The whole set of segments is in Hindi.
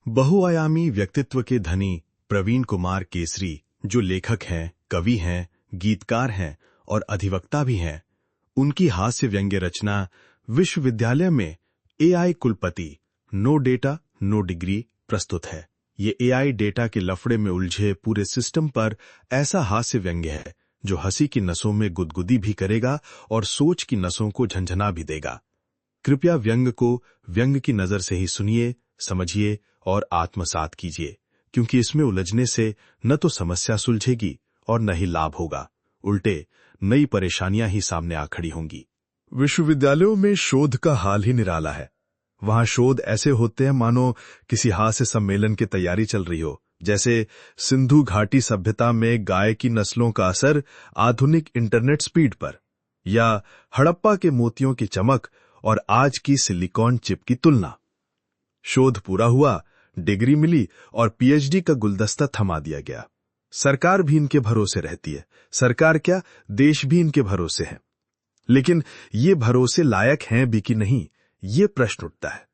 बहुआयामी व्यक्तित्व के धनी प्रवीण कुमार केसरी, जो लेखक हैं, कवि हैं, गीतकार हैं और अधिवक्ता भी हैं, उनकी हास्य व्यंग्य रचना विश्वविद्यालय में एआई कुलपति नो डेटा नो डिग्री प्रस्तुत है। ये एआई डेटा के लफड़े में उलझे पूरे सिस्टम पर ऐसा हास्य व्यंग्य है जो हंसी की नसों में गुदगुदी भी करेगा और सोच की नसों को झंझना भी देगा। कृपया व्यंग्य को व्यंग्य की नजर से ही सुनिए, समझिए और आत्मसात कीजिए, क्योंकि इसमें उलझने से न तो समस्या सुलझेगी और न ही लाभ होगा, उल्टे नई परेशानियां ही सामने आ खड़ी होंगी। विश्वविद्यालयों में शोध का हाल ही निराला है। वहां शोध ऐसे होते हैं मानो किसी हास्य सम्मेलन की तैयारी चल रही हो, जैसे सिंधु घाटी सभ्यता में गाय की नस्लों का असर आधुनिक इंटरनेट स्पीड पर, या हड़प्पा के मोतियों की चमक और आज की सिलिकॉन चिप की तुलना। शोध पूरा हुआ, डिग्री मिली और पीएचडी का गुलदस्ता थमा दिया गया। सरकार भी इनके भरोसे रहती है। सरकार क्या, देश भी इनके भरोसे है। लेकिन ये भरोसे लायक हैं भी कि नहीं, ये प्रश्न उठता है।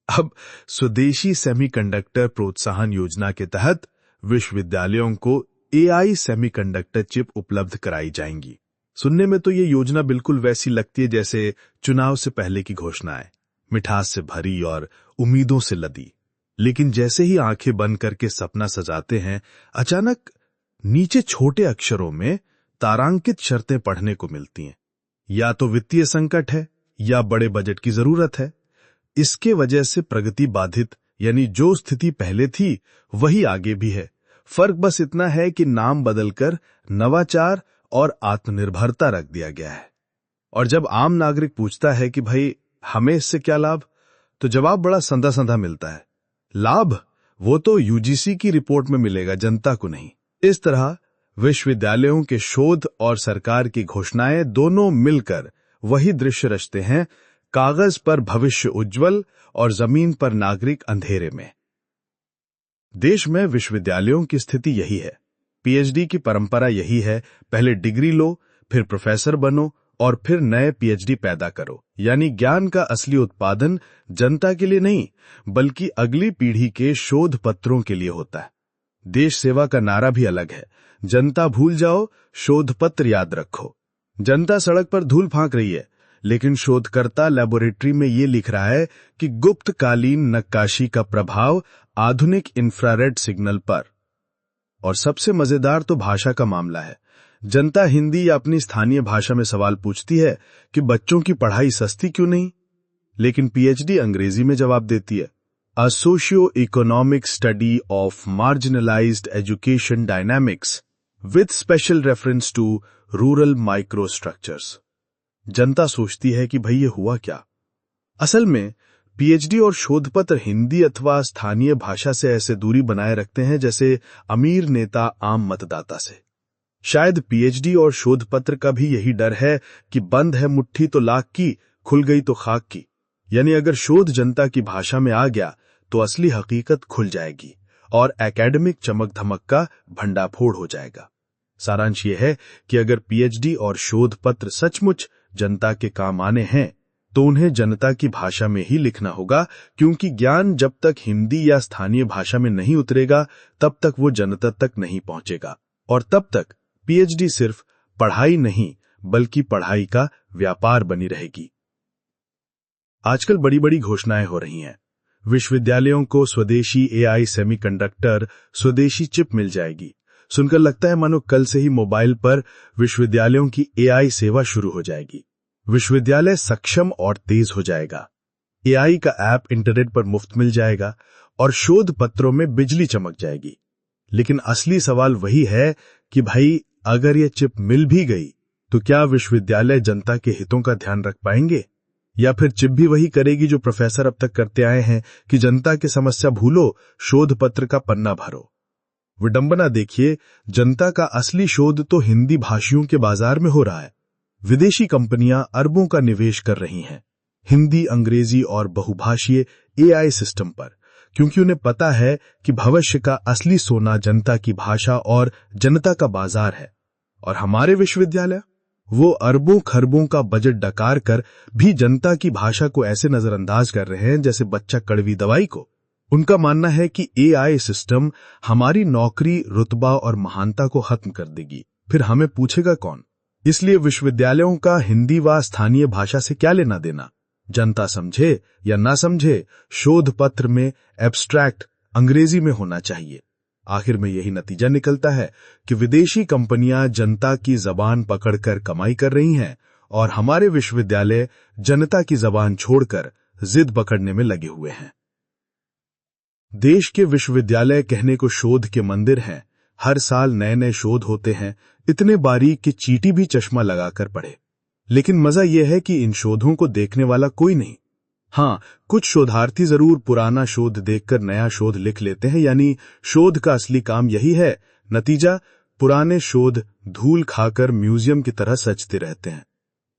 अब स्वदेशी सेमीकंडक्टर प्रोत्साहन योजना के तहत विश्वविद्यालयों को एआई सेमीकंडक्टर चिप उपलब्ध कराई जाएंगी। सुनने में तो ये योजना बिल्कुल वैसी लगती है जैसे चुनाव से पहले की घोषणाएं, मिठास से भरी और उम्मीदों से लदी। लेकिन जैसे ही आंखें बंद करके सपना सजाते हैं, अचानक नीचे छोटे अक्षरों में तारांकित शर्तें पढ़ने को मिलती हैं। या तो वित्तीय संकट है या बड़े बजट की जरूरत है। इसके वजह से प्रगति बाधित, यानी जो स्थिति पहले थी वही आगे भी है। फर्क बस इतना है कि नाम बदलकर नवाचार और आत्मनिर्भरता रख दिया गया है। और जब आम नागरिक पूछता है कि भाई हमें इससे क्या लाभ, तो जवाब बड़ा संधा संधा मिलता है। लाभ वो तो यूजीसी की रिपोर्ट में मिलेगा, जनता को नहीं। इस तरह विश्वविद्यालयों के शोध और सरकार की घोषणाएं दोनों मिलकर वही दृश्य रचते हैं, कागज पर भविष्य उज्जवल और जमीन पर नागरिक अंधेरे में। देश में विश्वविद्यालयों की स्थिति यही है। पीएचडी की परंपरा यही है, पहले डिग्री लो, फिर प्रोफेसर बनो और फिर नए पीएचडी पैदा करो। यानी ज्ञान का असली उत्पादन जनता के लिए नहीं, बल्कि अगली पीढ़ी के शोध पत्रों के लिए होता है। देश सेवा का नारा भी अलग है, जनता भूल जाओ, शोध पत्र याद रखो। जनता सड़क पर धूल फांक रही है, लेकिन शोधकर्ता लेबोरेटरी में ये लिख रहा है कि गुप्तकालीन नक्काशी का प्रभाव आधुनिक इंफ्रारेड सिग्नल पर। और सबसे मजेदार तो भाषा का मामला है। जनता हिंदी या अपनी स्थानीय भाषा में सवाल पूछती है कि बच्चों की पढ़ाई सस्ती क्यों नहीं, लेकिन पीएचडी अंग्रेजी में जवाब देती है। A socio-economic study of marginalized education dynamics with special reference to rural microstructures। जनता सोचती है कि भाई ये हुआ क्या। असल में पीएचडी और शोधपत्र हिंदी अथवा स्थानीय भाषा से ऐसे दूरी बनाए रखते हैं जैसे अमीर नेता आम मतदाता से। शायद पीएचडी और शोधपत्र का भी यही डर है कि बंद है मुट्ठी तो लाख की, खुल गई तो खाक की। यानी अगर शोध जनता की भाषा में आ गया तो असली हकीकत खुल जाएगी और एकेडमिक चमक धमक का भंडाफोड़ हो जाएगा। सारांश ये है कि अगर पीएचडी और शोध पत्र सचमुच जनता के काम आने हैं तो उन्हें जनता की भाषा में ही लिखना होगा, क्योंकि ज्ञान जब तक हिंदी या स्थानीय भाषा में नहीं उतरेगा तब तक वो जनता तक नहीं पहुंचेगा, और तब तक पीएचडी सिर्फ पढ़ाई नहीं बल्कि पढ़ाई का व्यापार बनी रहेगी। आजकल बड़ी बड़ी घोषणाएं हो रही हैं। विश्वविद्यालयों को स्वदेशी एआई सेमीकंडक्टर, स्वदेशी चिप मिल जाएगी। सुनकर लगता है मानो कल से ही मोबाइल पर विश्वविद्यालयों की एआई सेवा शुरू हो जाएगी। विश्वविद्यालय सक्षम और तेज हो जाएगा। एआई का ऐप इंटरनेट पर मुफ्त मिल जाएगा और शोध पत्रों में बिजली चमक जाएगी। लेकिन असली सवाल वही है कि भाई अगर ये चिप मिल भी गई तो क्या विश्वविद्यालय जनता के हितों का ध्यान रख पाएंगे, या फिर चिप भी वही करेगी जो प्रोफेसर अब तक करते आए हैं कि जनता की समस्या भूलो, शोध पत्र का पन्ना भरो। विडंबना देखिए, जनता का असली शोध तो हिंदी भाषियों के बाजार में हो रहा है। विदेशी कंपनियां अरबों का निवेश कर रही हैं हिंदी, अंग्रेजी और बहुभाषीय एआई सिस्टम पर, क्योंकि उन्हें पता है कि भविष्य का असली सोना जनता की भाषा और जनता का बाजार है। और हमारे विश्वविद्यालय, वो अरबों खरबों का बजट डकार कर भी जनता की भाषा को ऐसे नजरअंदाज कर रहे हैं जैसे बच्चा कड़वी दवाई को। उनका मानना है कि एआई सिस्टम हमारी नौकरी, रुतबा और महानता को खत्म कर देगी, फिर हमें पूछेगा कौन। इसलिए विश्वविद्यालयों का हिंदी व स्थानीय भाषा से क्या लेना देना। जनता समझे या ना समझे, शोध पत्र में एब्स्ट्रैक्ट अंग्रेजी में होना चाहिए। आखिर में यही नतीजा निकलता है कि विदेशी कंपनियां जनता की जबान पकड़कर कमाई कर रही हैं और हमारे विश्वविद्यालय जनता की जबान छोड़कर जिद पकड़ने में लगे हुए हैं। देश के विश्वविद्यालय कहने को शोध के मंदिर हैं। हर साल नए नए शोध होते हैं, इतने बारीक कि चींटी भी चश्मा लगाकर पढ़े। लेकिन मजा यह है कि इन शोधों को देखने वाला कोई नहीं। हाँ, कुछ शोधार्थी जरूर पुराना शोध देखकर नया शोध लिख लेते हैं, यानी शोध का असली काम यही है। नतीजा, पुराने शोध धूल खाकर म्यूजियम की तरह सजते रहते हैं।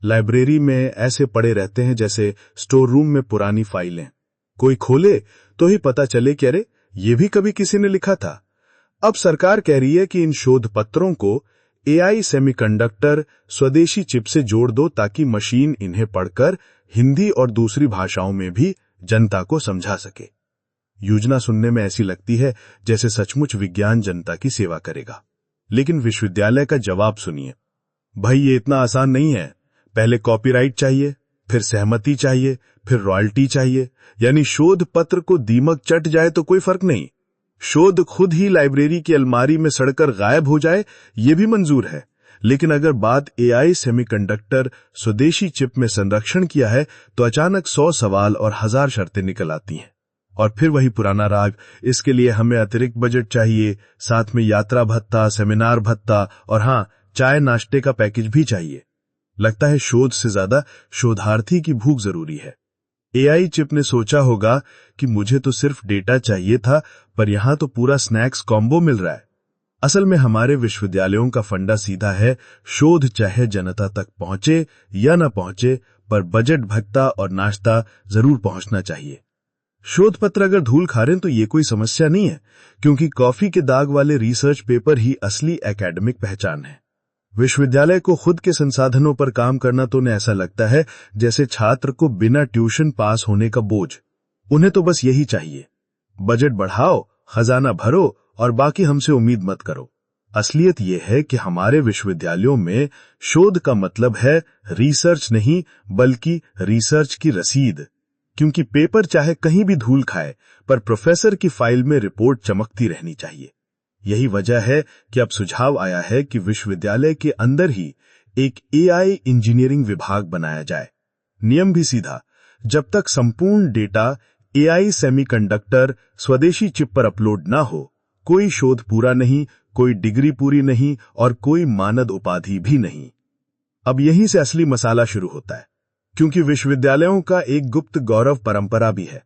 लाइब्रेरी में ऐसे पड़े रहते हैं जैसे स्टोर रूम में पुरानी फाइलें। कोई खोले तो ही पता चले कि अरे, ये भी कभी किसी ने लिखा था। अब सरकार कह रही है कि इन शोध पत्रों को एआई सेमीकंडक्टर स्वदेशी चिप से जोड़ दो ताकि मशीन इन्हें पढ़कर हिंदी और दूसरी भाषाओं में भी जनता को समझा सके। योजना सुनने में ऐसी लगती है जैसे सचमुच विज्ञान जनता की सेवा करेगा। लेकिन विश्वविद्यालय का जवाब सुनिए। भाई, ये इतना आसान नहीं है। पहले कॉपीराइट चाहिए, फिर सहमति चाहिए, फिर रॉयल्टी चाहिए। यानी शोध पत्र को दीमक चट जाए तो कोई फर्क नहीं, शोध खुद ही लाइब्रेरी की अलमारी में सड़कर गायब हो जाए ये भी मंजूर है। लेकिन अगर बात एआई सेमीकंडक्टर स्वदेशी चिप में संरक्षण किया है तो अचानक 100 सवाल और 1000 शर्तें निकल आती हैं। और फिर वही पुराना राग, इसके लिए हमें अतिरिक्त बजट चाहिए, साथ में यात्रा भत्ता, सेमिनार भत्ता और हाँ, चाय नाश्ते का पैकेज भी चाहिए। लगता है शोध से ज्यादा शोधार्थी की भूख जरूरी है। एआई चिप ने सोचा होगा कि मुझे तो सिर्फ डेटा चाहिए था, पर यहां तो पूरा स्नैक्स कॉम्बो मिल रहा है। असल में हमारे विश्वविद्यालयों का फंडा सीधा है, शोध चाहे जनता तक पहुंचे या न पहुंचे, पर बजट भत्ता और नाश्ता जरूर पहुंचना चाहिए। शोध पत्र अगर धूल खा रहे तो ये कोई समस्या नहीं है, क्योंकि कॉफी के दाग वाले रिसर्च पेपर ही असली एकेडमिक पहचान है। विश्वविद्यालय को खुद के संसाधनों पर काम करना तो उन्हें ऐसा लगता है जैसे छात्र को बिना ट्यूशन पास होने का बोझ। उन्हें तो बस यही चाहिए, बजट बढ़ाओ, खजाना भरो और बाकी हमसे उम्मीद मत करो। असलियत यह है कि हमारे विश्वविद्यालयों में शोध का मतलब है रिसर्च नहीं, बल्कि रिसर्च की रसीद। क्योंकि पेपर चाहे कहीं भी धूल खाए, पर प्रोफेसर की फाइल में रिपोर्ट चमकती रहनी चाहिए। यही वजह है कि अब सुझाव आया है कि विश्वविद्यालय के अंदर ही एक एआई इंजीनियरिंग विभाग बनाया जाए। नियम भी सीधा, जब तक संपूर्ण डेटा एआई सेमीकंडक्टर स्वदेशी चिप पर अपलोड ना हो, कोई शोध पूरा नहीं, कोई डिग्री पूरी नहीं और कोई मानद उपाधि भी नहीं। अब यहीं से असली मसाला शुरू होता है, क्योंकि विश्वविद्यालयों का एक गुप्त गौरव परंपरा भी है,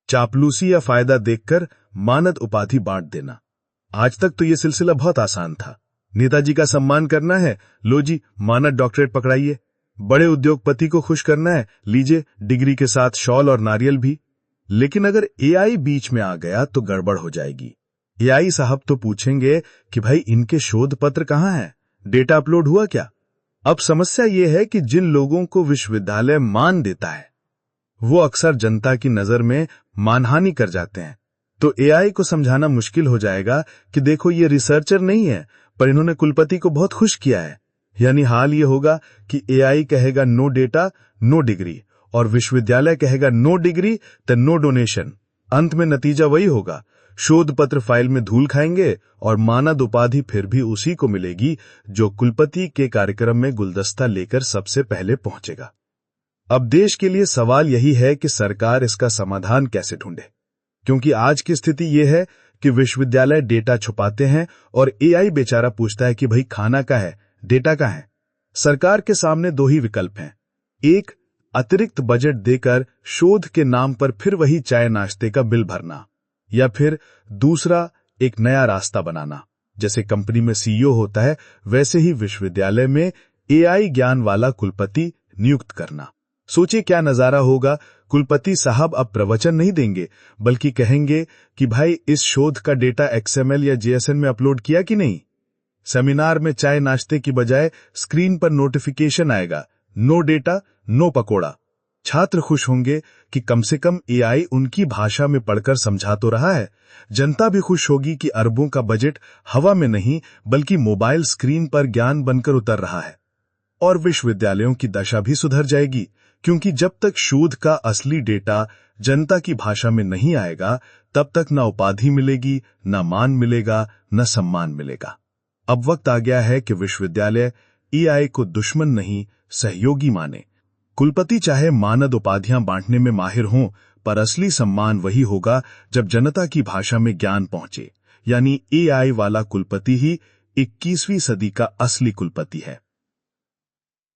चापलूसी या फायदा देखकर मानद उपाधि बांट देना। आज तक तो यह सिलसिला बहुत आसान था। नेताजी का सम्मान करना है, लो जी मानद डॉक्टरेट पकड़ाइए। बड़े उद्योगपति को खुश करना है, लीजिए डिग्री के साथ शॉल और नारियल भी। लेकिन अगर एआई बीच में आ गया तो गड़बड़ हो जाएगी। एआई साहब तो पूछेंगे कि भाई इनके शोध पत्र कहां हैं, डेटा अपलोड हुआ क्या? अब समस्या यह है कि जिन लोगों को विश्वविद्यालय मान देता है वो अक्सर जनता की नजर में मानहानि कर जाते हैं। तो एआई को समझाना मुश्किल हो जाएगा कि देखो ये रिसर्चर नहीं है, पर इन्होंने कुलपति को बहुत खुश किया है। यानी हाल ये होगा कि एआई कहेगा नो डेटा नो डिग्री और विश्वविद्यालय कहेगा नो डिग्री तो नो डोनेशन। अंत में नतीजा वही होगा, शोध पत्र फाइल में धूल खाएंगे और मानद उपाधि फिर भी उसी को मिलेगी जो कुलपति के कार्यक्रम में गुलदस्ता लेकर सबसे पहले पहुंचेगा। अब देश के लिए सवाल यही है कि सरकार इसका समाधान कैसे ढूंढे, क्योंकि आज की स्थिति यह है कि विश्वविद्यालय डेटा छुपाते हैं और एआई बेचारा पूछता है कि भाई खाना का है, डेटा का है। सरकार के सामने दो ही विकल्प हैं, एक अतिरिक्त बजट देकर शोध के नाम पर फिर वही चाय नाश्ते का बिल भरना, या फिर दूसरा एक नया रास्ता बनाना। जैसे कंपनी में सीईओ होता है, वैसे ही विश्वविद्यालय में एआई ज्ञान वाला कुलपति नियुक्त करना। सोचिए क्या नजारा होगा, कुलपति साहब अब प्रवचन नहीं देंगे बल्कि कहेंगे कि भाई इस शोध का डेटा XML या JSON में अपलोड किया कि नहीं। सेमिनार में चाय नाश्ते की बजाय स्क्रीन पर नोटिफिकेशन आएगा, नो डेटा नो पकोड़ा। छात्र खुश होंगे कि कम से कम एआई उनकी भाषा में पढ़कर समझा तो रहा है। जनता भी खुश होगी कि अरबों का बजट हवा में नहीं बल्कि मोबाइल स्क्रीन पर ज्ञान बनकर उतर रहा है। और विश्वविद्यालयों की दशा भी सुधर जाएगी, क्योंकि जब तक शोध का असली डेटा जनता की भाषा में नहीं आएगा, तब तक न उपाधि मिलेगी, न मान मिलेगा, न सम्मान मिलेगा। अब वक्त आ गया है कि विश्वविद्यालय एआई को दुश्मन नहीं, सहयोगी माने। कुलपति चाहे मानद उपाधियां बांटने में माहिर हों, पर असली सम्मान वही होगा जब जनता की भाषा में ज्ञान पहुंचे। यानी एआई वाला कुलपति ही 21वीं सदी का असली कुलपति है।